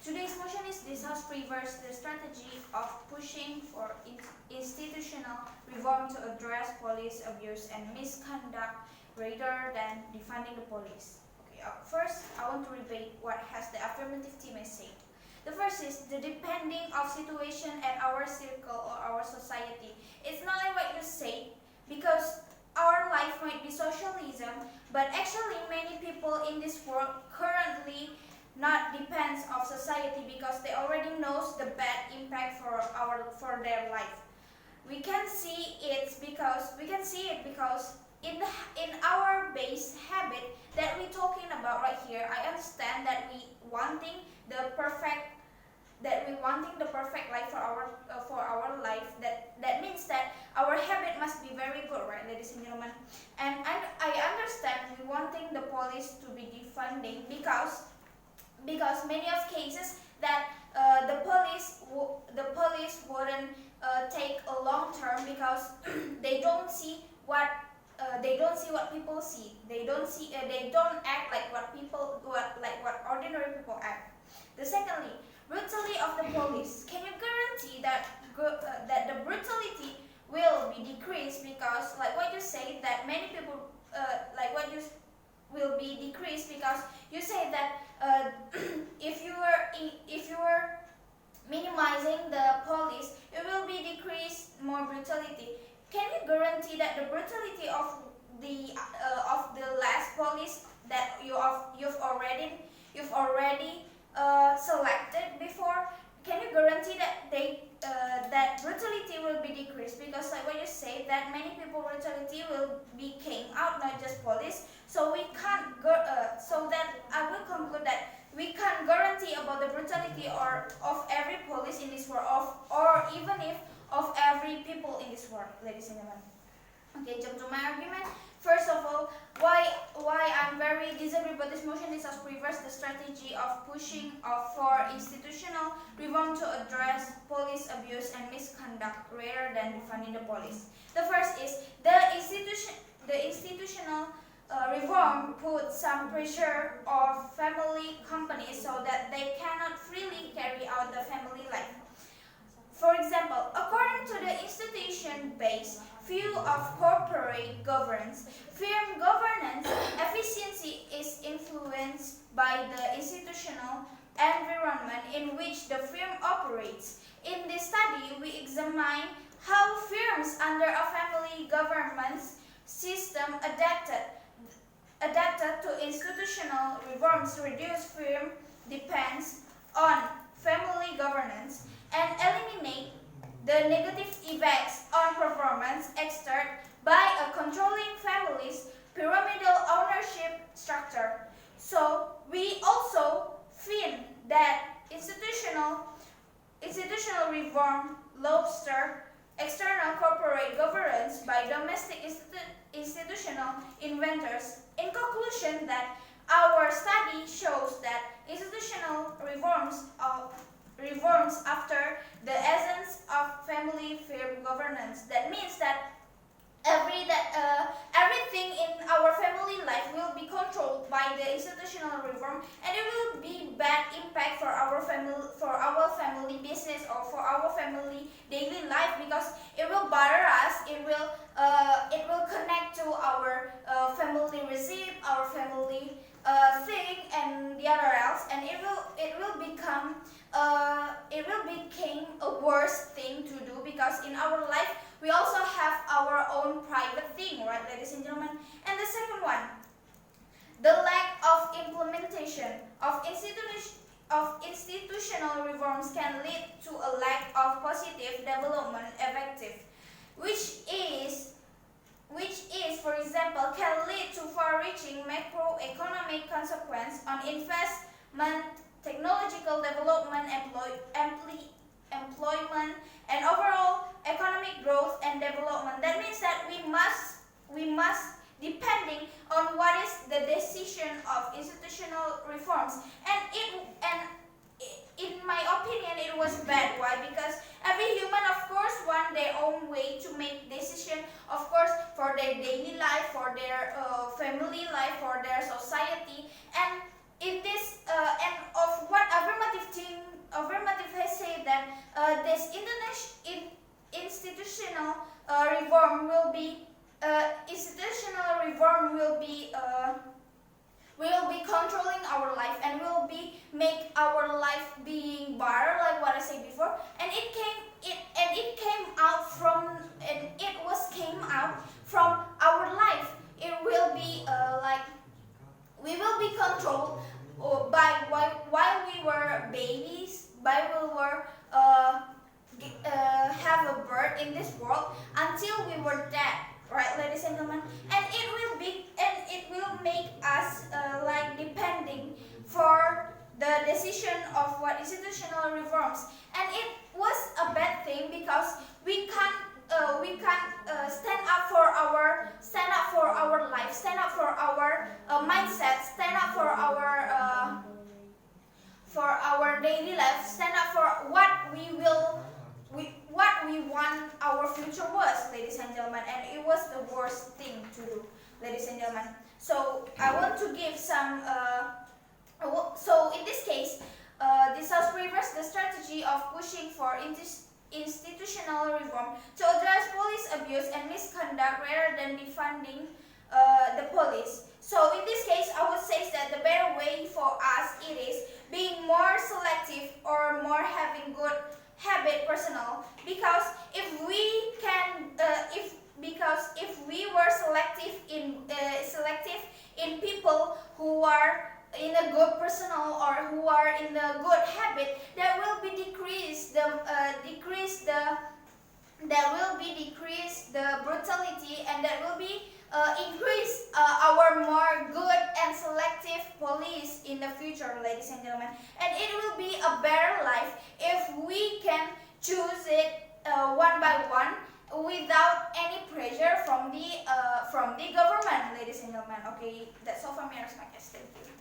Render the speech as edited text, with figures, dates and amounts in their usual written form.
Today's motion is discuss reverse the strategy of pushing for institutional reform to address police abuse and misconduct rather than defunding the police. Okay, first I want to repeat what has the affirmative team has said. The first is the depending of situation at our circle or our society. It's not like what you say, because our life might be socialism, but actually many people in this world currently not depends of society because they already knows the bad impact for their life. We can see it because in our base habit that we talking about right here. I understand that we wanting the perfect life for our life. That means that our habit must be very good, right, ladies and gentlemen? And I understand we wanting the police to be defunding because many of cases that the police wouldn't take a long term because they don't see what people see. They don't act like what ordinary people act. The secondly, brutality of the police. Can you guarantee that the brutality will be decreased because like what you say that many people will be decreased because you say that if you were minimizing the police, it will be decreased more brutality. Can you guarantee that the brutality of the last police that you've already selected before? Can you guarantee that that brutality will be decreased? Because like what you say that many people brutality will be came out, not just police. So we can't so that I will conclude that we can't guarantee about the brutality of every police in this world or even if of every people in this world, ladies and gentlemen. Okay, jump to my argument. First of all, why I'm very disagree about this motion is to reverse the strategy of pushing for institutional reform to address police abuse and misconduct rather than defunding the police. The first is the institutional reform puts some pressure on family companies so that they cannot freely carry out the family life. For example, according to the institution-based view of corporate governance, firm governance efficiency is influenced by the institutional environment in which the firm operates. In this study, we examine how firms under a family governance system adapted to institutional reforms to reduce firm dependence on family governance and eliminate the negative effects on performance exerted by a controlling family's pyramidal ownership structure. So we also find that institutional reform bolster external corporate governance by domestic institutional inventors. In conclusion, that our study shows that institutional reforms after the essence of family firm governance. That means that everything in our family life will be controlled by the institutional reform, and it will be bad impact for our family business or for our family daily life because it will bother us. It will connect to our family receipt, our family thing, and the other else, and it will become a worse thing to do because in our life we also have our own private thing, right, ladies and gentlemen? And the second one, the lack of implementation of institutional reforms can lead to a lack of positive development effective, which is, for example, can lead to far-reaching macroeconomic consequences on investment, technological development, employment, and overall economic growth and development. That means that we must depending on what is the decision of institutional reforms. And in my opinion, it was bad. Why? Because every human, of course, want their own way to make decision, of course, for their daily life, for their family life, for their society. And in this and of what affirmative has said that this institutional reform will be controlling our life and will be make our life being better, like what I said before. And it came out from our life. It will be like we will be controlled by while we were babies, while we were have a birth in this world until we were dead, right, ladies and gentlemen. And it will make us like depending for the decision of what institutional reforms. And it was a bad thing because we can't stand up for our life, stand up for our mindset, stand up for our daily life, stand up for what we want our future was, ladies and gentlemen. And it was the worst thing to do, ladies and gentlemen. So I want to give some so in this case, this House prefers the strategy of pushing for institutional reform to address police abuse and misconduct rather than defunding the police. So in this case, I would say that the better way for us it is being more selective or more having good habit personnel, because if we were selective in people who are in a good personnel or who are in a good habit, there will be decrease the brutality, and that will be increase our more good and selective police in the future, ladies and gentlemen. And it will be a better life if we can choose it one by one without any pressure from the government, ladies and gentlemen. Okay, that's all from me, as my guest. Thank you.